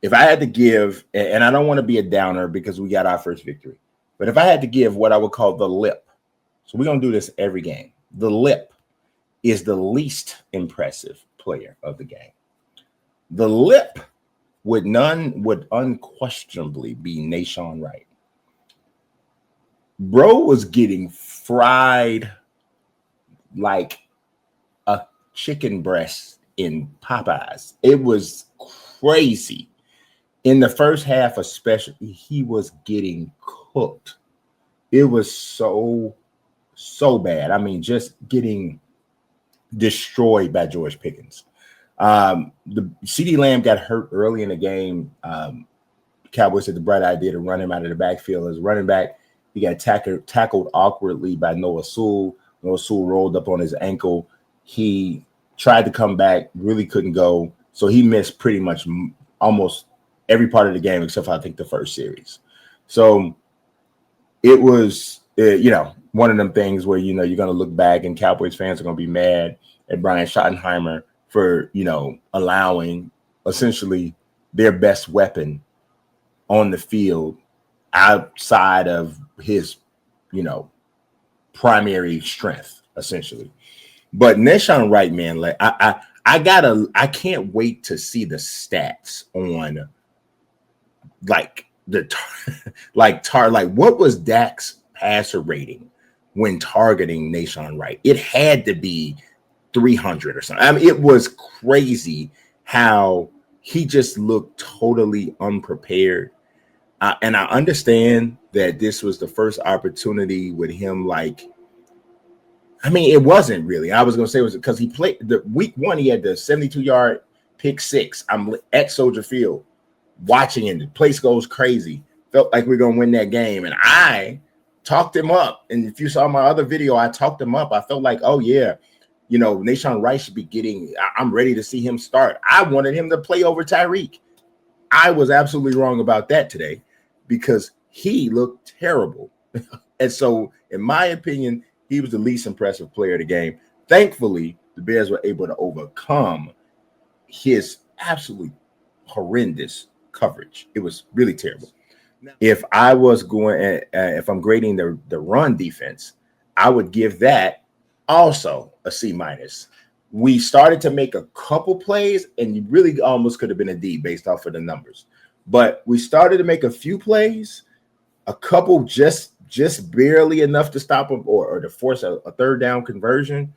if I had to give, and I don't want to be a downer because we got our first victory, but if I had to give what I would call the lip, so we're going to do this every game. The lip is the least impressive player of the game. The lip would unquestionably be Nahshon Wright. Bro was getting fried like a chicken breast in Popeyes. It was crazy. In the first half, especially, he was getting cooked. It was so bad. I mean, just getting destroyed by George Pickens. The CeeDee Lamb got hurt early in the game. Cowboys had the bright idea to run him out of the backfield as running back. He got tackled awkwardly by Noah Sewell. Noah Sewell rolled up on his ankle. He tried to come back, really couldn't go. So he missed pretty much almost every part of the game except for, I think, the first series. So it was, one of them things where, you're going to look back and Cowboys fans are going to be mad at Brian Schottenheimer for, allowing essentially their best weapon on the field outside of his, primary strength, essentially. But Nahshon Wright, man, like I can't wait to see the stats on like what was Dak's passer rating when targeting Nahshon Wright? It had to be 300 or something. I mean, it was crazy how he just looked totally unprepared. And I understand that this was the first opportunity with him. It wasn't really. I was going to say it was because he played the week one. He had the 72-yard pick six. I'm at Soldier Field watching it. The place goes crazy. Felt like we we're going to win that game. And I talked him up. And if you saw my other video, I talked him up. I felt like, oh, yeah, Nahshon Wright should be getting – I'm ready to see him start. I wanted him to play over Tyreek. I was absolutely wrong about that today because he looked terrible. And so, in my opinion, he was the least impressive player of the game. Thankfully, the Bears were able to overcome his absolutely horrendous coverage. It was really terrible. If I was going, if I'm grading the run defense, I would give that also a C-. We started to make a couple plays, and you really almost could have been a D based off of the numbers. But we started to make a few plays, a couple just barely enough to stop them or to force a third down conversion.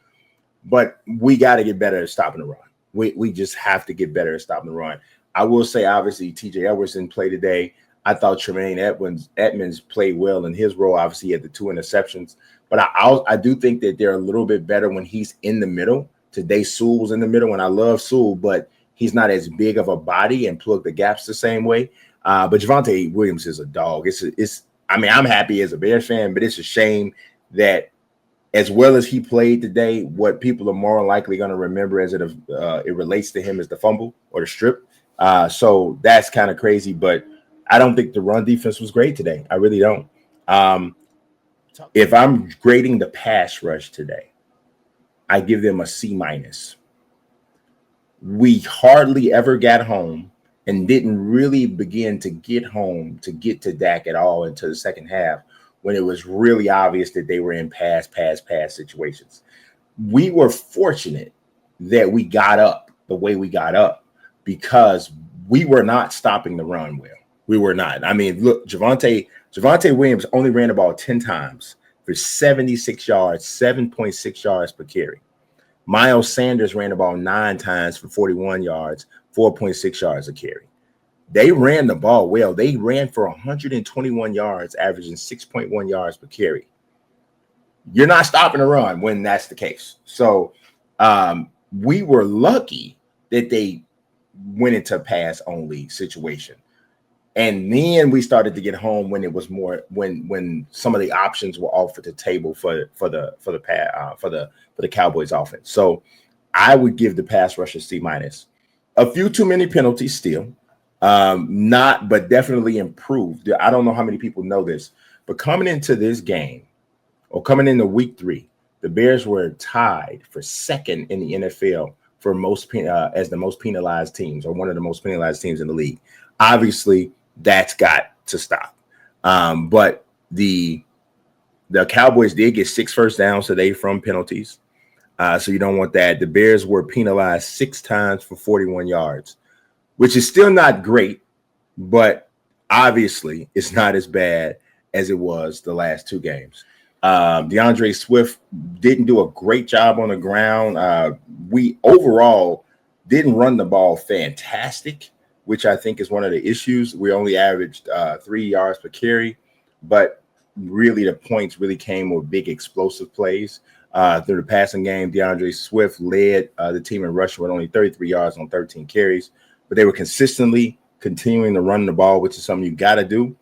But we got to get better at stopping the run. We just have to get better at stopping the run. I will say, obviously, T.J. Edwards didn't play today. I thought Tremaine Edmonds played well in his role. Obviously, he had the 2 interceptions. But I do think that they're a little bit better when he's in the middle. Today, Sewell was in the middle, and I love Sewell, but he's not as big of a body and plug the gaps the same way. But Javonte Williams is a dog. I'm happy as a Bears fan, but it's a shame that as well as he played today, what people are more likely going to remember as it relates to him is the fumble or the strip. So that's kind of crazy, but I don't think the run defense was great today. I really don't. If I'm grading the pass rush today, I give them a C-. We hardly ever got home and didn't really begin to get home to get to Dak at all until the second half when it was really obvious that they were in pass situations. We were fortunate that we got up the way we got up because we were not stopping the run well. We were not. I mean, look, Javonte Williams only ran the ball 10 times for 76 yards, 7.6 yards per carry. Miles Sanders ran the ball 9 times for 41 yards, 4.6 yards a carry. They ran the ball well. They ran for 121 yards, averaging 6.1 yards per carry. You're not stopping the run when that's the case. So we were lucky that they went into a pass-only situation. And then we started to get home when it was more when some of the options were off at the table for the Cowboys offense. So I would give the pass rush a C-. A few too many penalties still, but definitely improved. I don't know how many people know this, but coming into this game or coming into week 3, the Bears were tied for second in the NFL for as the most penalized teams or one of the most penalized teams in the league. Obviously, that's got to stop. But the Cowboys did get 6 first downs today from penalties. So you don't want that. The Bears were penalized 6 times for 41 yards, which is still not great, but obviously it's not as bad as it was the last 2 games. DeAndre Swift didn't do a great job on the ground. We overall didn't run the ball fantastic, which I think is one of the issues. We only averaged 3 yards per carry, but really the points really came with big explosive plays. Through the passing game, DeAndre Swift led the team in rushing with only 33 yards on 13 carries, but they were consistently continuing to run the ball, which is something you got to do.